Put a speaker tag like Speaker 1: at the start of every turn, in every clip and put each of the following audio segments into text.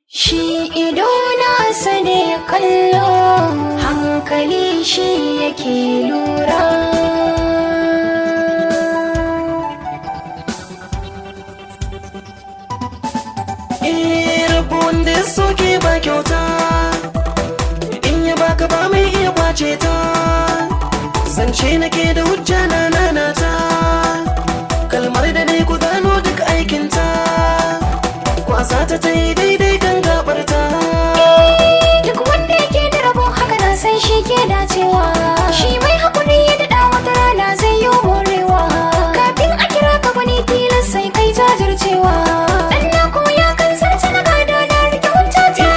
Speaker 1: Shi ido nasa ne kallo, hankali shi yake lura.
Speaker 2: Rabu wanda ya soke ba kyauta, in ya baka ba mai iya kwace ta. Zance nake da hujja na nanata, kalmar da dai ku gano duk aikinta. Wasa ta yi daidai kan gabarta.
Speaker 1: Duk wanda yake da rabo haka na san shi ke dacewa. Shi mai haƙuri ya daɗa wata rana zai yi morewa. Kafin a kira ka wani tilas sai kai jajircewa. Ɗan na koya kan sarce na gado na rike hujjata.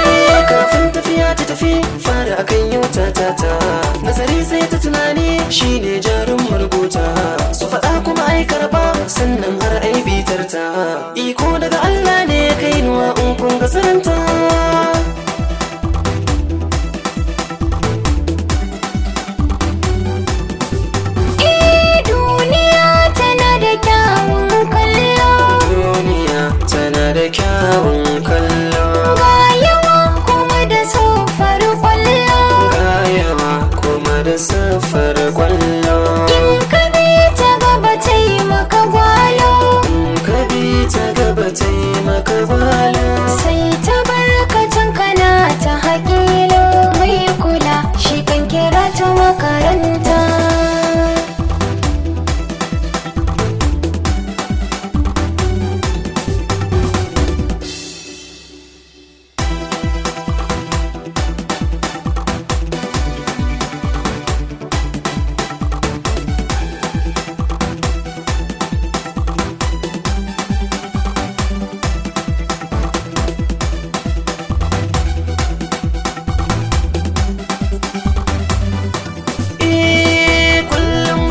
Speaker 2: Kafin tafiya ta tafi fara akan yau ta. Nazari sai ta tunani shine jarin marubuta. Su faɗa kuma ai karɓa sannan har ai bitar ta. Iko daga Allah ne kai nuwa in kun ga saranta.
Speaker 1: Duniya tana da kyawun kallo.
Speaker 2: Duniya tana da kyawun kallo.
Speaker 1: Ga yawa kuma da siffar kwallo.
Speaker 2: Ga yawa kuma da siffar kwallo.
Speaker 1: In ka bi ta gaba ta yi maka gwalo.
Speaker 2: In ka bi ta gaba ta yi maka gwalo.
Speaker 1: Sai ta barkatan kana ta haƙilo. Mai kula shi kan kira ta makaranta.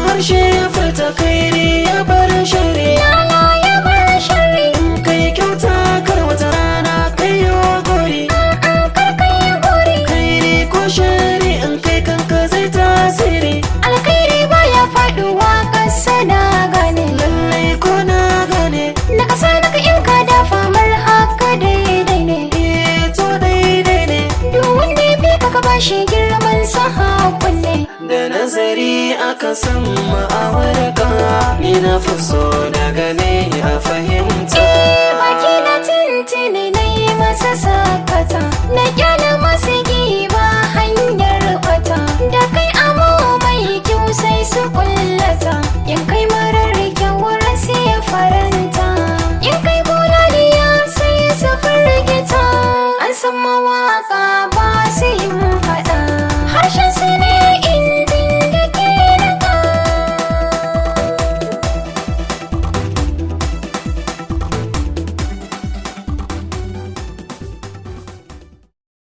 Speaker 2: Harshe ya furta kairi ya bar shari.
Speaker 1: Lala ya bar shari.
Speaker 2: In kai kyauta kar wata rana kai yo gori.
Speaker 1: Kar kai gori.
Speaker 2: Kairi ko shari in kai kanka zai tasiri.
Speaker 1: Alkhairi baya faɗuwa ƙasa na gane.
Speaker 2: Lallai ko na gane.
Speaker 1: Na ƙasa naka in ka dafa mar haka daidai ne.
Speaker 2: To daidai ne.
Speaker 1: Duk wanda ya fi ka bashi girman sa haƙunne.
Speaker 2: Da nazari aka san ma'awarka, ni na fi so na gane a fahimta.
Speaker 1: Baki na tintini na yi masa sakata, na kyala masu giba hanyar bata. Da kai amo mai kyau sai su kullata, in kai marar kyau wurin sai ya faranta.